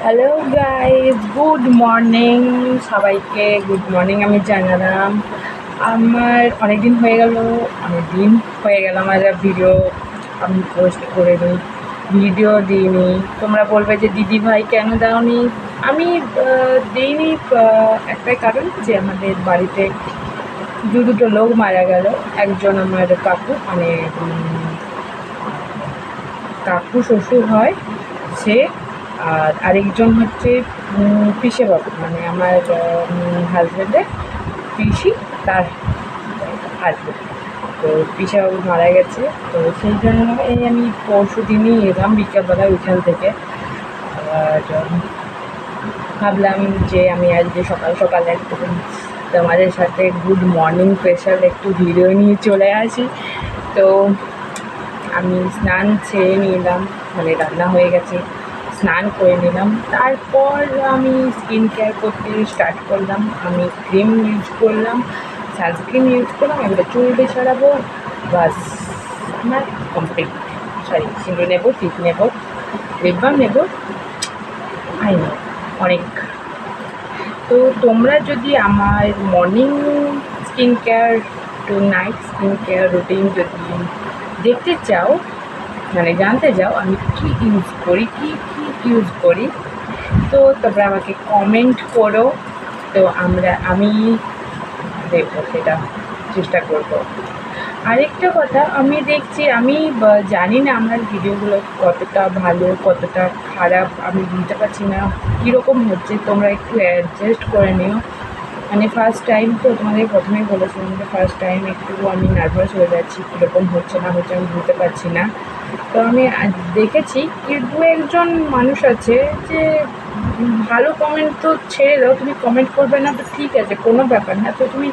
Hello guys, good morning. সবাইকে good morning আমি জানালাম। আমার অনেক দিন হয়ে গেল আমার ভিডিও আমি পোস্ট করে নিই, ভিডিও দিইনি। তোমরা বলবে যে দিদি ভাই কেন দাওনি। আমি দিইনি, একটাই কারণ যে আমাদের বাড়িতে দুটো লোক মারা গেল। একজন আমার কাকু, মানে কাকু শ্বশুর হয় সে, আর আরেকজন হচ্ছে পিসে বাবু, মানে আমার হাজব্যান্ডের পিসি, তার হাজব্যান্ড। তো পিসে বাবু মারা গেছে। তো সেই জন্য আমি পরশু দিনই এলাম বিকেলবেলা ওইখান থেকে। আর ভাবলাম যে আমি আজকে সকাল সকাল একটু তোমাদের সাথে গুড মর্নিং স্পেশাল একটু ভিডিও নিয়ে চলে আসি। তো আমি স্নান ছেড়ে নিলাম, মানে রান্না হয়ে গেছে, স্নান করে নিলাম। তারপর আমি স্কিন কেয়ার করতে স্টার্ট করলাম। আমি ক্রিম ইউজ করলাম, সানস্ক্রিন ইউজ করলাম। এবারে চুলটা ছাড়াবো, বাস আমার কমপ্লিট। সিঁদুর নেবো, টিপ নেবো, লিপ বাম নেবো, অনেক। তো তোমরা যদি আমার morning skin care to night skin care routine যদি দেখতে চাও, মানে জানতে চাও আমি কী ইউজ করি, তো তোমরা আমাকে কমেন্ট করো। তো আমি দেখবো, সেটা চেষ্টা করব। আরেকটা কথা, আমি দেখছি, আমি জানি না আমার ভিডিওগুলো কতটা ভালো কতটা খারাপ, আমি বুঝতে পারছি না কীরকম হচ্ছে। তোমরা একটু অ্যাডজাস্ট করে নিও। মানে ফার্স্ট টাইম তো, তোমাদের প্রথমেই বলেছিলাম যে ফার্স্ট টাইম একটু আমি নার্ভাস হয়ে যাচ্ছি, কীরকম হচ্ছে না হচ্ছে আমি বুঝতে পারছি না। তো আমি দেখেছি কি দু একজন মানুষ আছে যে ভালো কমেন্ট তো ছেড়ে দাও, তুমি কমেন্ট করবে না তো ঠিক আছে, কোনো ব্যাপার না। তো তুমি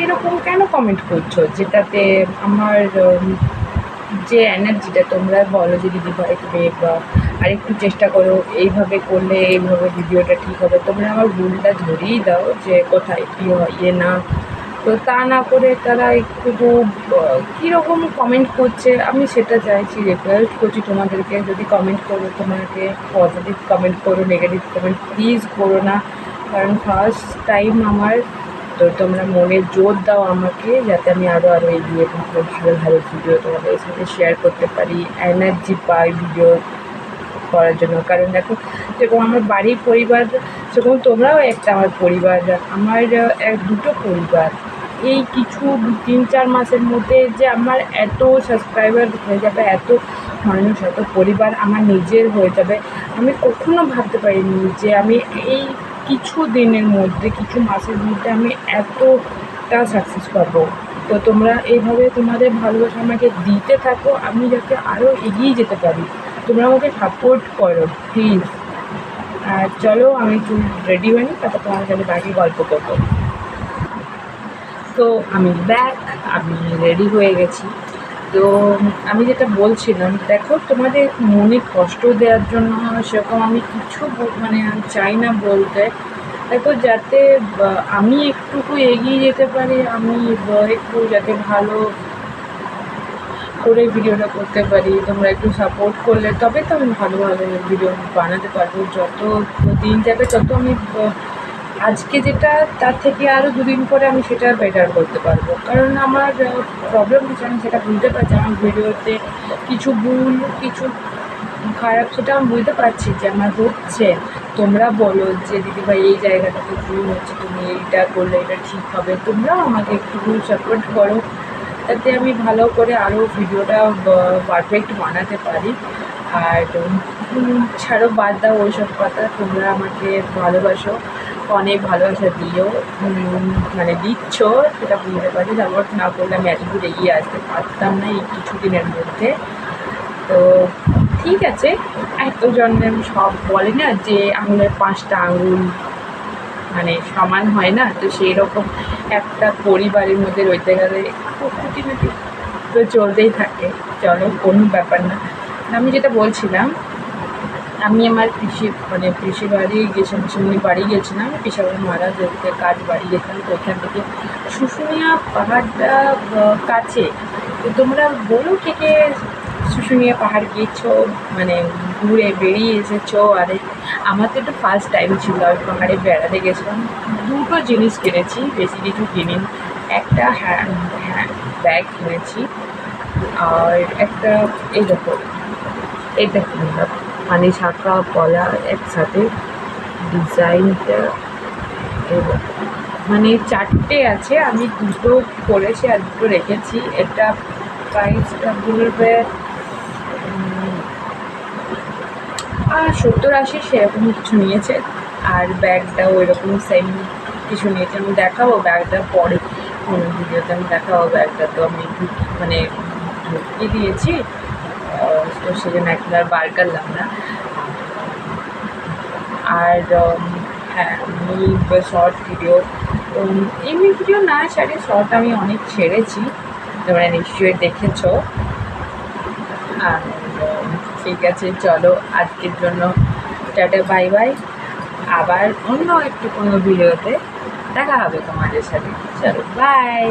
এরকম কেন কমেন্ট করছো যেটাতে আমার যে এনার্জিটা, তোমরা বলো যে দিদিভাই তুমি আরেকটু চেষ্টা করো, এইভাবে করলে এইভাবে ভিডিওটা ঠিক হবে। তোমরা আমার ভুলটা ধরিয়েই দাও যে কোথায় কী হয় না। তো তা না করে তারা একটু কীরকম কমেন্ট করছে, আমি সেটা চাইছি, রিকোয়েস্ট করছি তোমাদেরকে, যদি কমেন্ট করো তোমাকে পজিটিভ কমেন্ট করো, নেগেটিভ কমেন্ট প্লিজ করো না। কারণ ফার্স্ট টাইম আমার, তো তোমরা মনে জোর দাও আমাকে, যাতে আমি আরও এগিয়ে থাকবো, ভালো ভালো ভিডিও তোমাদের সাথে শেয়ার করতে পারি, এনার্জি পাই ভিডিও করার জন্য। কারণ দেখো, যেরকম আমার বাড়ির পরিবার, সেরকম তোমরাও একটা আমার পরিবার, আমার দুটো পরিবার। এই কিছু 3-4 মাসের মধ্যে যে আমার এত সাবস্ক্রাইবার হয়ে যাবে, এত মানুষ, এত পরিবার আমার নিজের হয়ে যাবে, আমি কখনো ভাবতে পারিনি যে আমি এই কিছু দিনের মধ্যে, কিছু মাসের মধ্যে আমি এতটা সাকসেস পাবো। তো তোমরা এইভাবে তোমাদের ভালোবাসা আমাকে দিতে থাকো, আমি যাতে আরও এগিয়ে যেতে পারি। তোমরা আমাকে সাপোর্ট করো প্লিজ। আর চলো আমি একটু রেডি হয়ে নিই, তারপর তোমার সাথে বাকি গল্প করবো। তো আমি আমি রেডি হয়ে গেছি। তো আমি যেটা বলছিলাম, দেখো তোমাদের মনে কষ্ট দেওয়ার জন্য সেরকম আমি কিছু মানে চাই না বলতে। দেখো, যাতে আমি একটুকু এগিয়ে যেতে পারি, আমি একটু যাতে ভালো করে ভিডিওটা করতে পারি, তোমরা একটু সাপোর্ট করলে তবে তো আমি ভালো ভালো ভিডিও বানাতে পারবো। যত দিন যাবে তত আমি আজকে যেটা, তার থেকে আরও দুদিন পরে আমি সেটা বেটার করতে পারবো। কারণ আমার প্রবলেম হচ্ছে, আমি সেটা বুঝতে পারছি আমার ভিডিওতে কিছু ভুল, কিছু খারাপ, সেটা আমি বুঝতে পারছি যে আমার হচ্ছে। তোমরা বলো যে দিদিভাই এই জায়গাটাতে ভুল হচ্ছে, তুমি এইটা করলে এটা ঠিক হবে। তোমরাও আমাকে একটু সাপোর্ট করো, যাতে আমি ভালো করে আরও ভিডিওটা পারফেক্ট বানাতে পারি। আর ছাড়ো, বাদ দাও ওইসব কথা। তোমরা আমাকে ভালোবাসো, অনেক ভালোবাসা দিও, মানে দিচ্ছ, সেটা বুঝতে পারি। সাপোর্ট না করলে আমি এতদূর এগিয়ে আসতে পারতাম না এই কিছু দিনের মধ্যে। তো ঠিক আছে, এত জন্মে সব বলে না যে আঙুলের 5টা আঙুল মানে সমান হয় না, তো সেই রকম একটা পরিবারের মধ্যে রইতে গেলে খুঁটিনাটি তো চলতেই থাকে। চলো, কোনো ব্যাপার না। আমি যেটা বলছিলাম, আমি আমার পিসি বাড়ি গেছিলাম, পিসিমণি বাড়ি গেছিলাম, পিসাবাড়ি মারা যেতে কাজ বাড়ি গেছিলাম। তো ওইখান থেকে শুশুনিয়া পাহাড়টা কাছে। তো তোমরা বলো কে কে শুশুনিয়া পাহাড় গিয়েছো, মানে ঘুরে বেরিয়ে এসেছো? আরে আমার তো এটা ফার্স্ট টাইম ছিল, আমি পাহাড়ে বেড়াতে গেছিলাম। দুটো জিনিস কিনেছি, বেশি কিছু কিনিনি। একটা হ্যাঁ ব্যাগ কিনেছি, আর একটা এই দেখো এটা কিনলাম, মানে শাঁখা পলা একসাথে ডিজাইনটা এরকম। মানে চারটে আছে, আমি দুটো করেছি আর দুটো রেখেছি। এটা প্রাইসটা বলবে 70-80 সেরকম কিছু নিয়েছে। আর ব্যাগটাও ওইরকম সেম কিছু নিয়েছে। আমি দেখাবো ব্যাগটা পরে, কোনো ভিডিওতে আমি দেখাবো। ব্যাগটা তো আমি মানে ঢুকিয়ে দিয়েছি, তো সেজন্য এখন আর বার করলাম না। আর হ্যাঁ, আমি শর্ট ভিডিও, এমনি ভিডিও না ছাড়ি, শর্ট আমি অনেক ছেড়েছি, তোমরা নিশ্চয়ই দেখেছো। আর ঠিক আছে, চলো আজকের জন্য টাটা, বাই বাই। আবার অন্য একটু কোনো ভিডিওতে দেখা হবে তোমাদের সাথে। চলো বাই।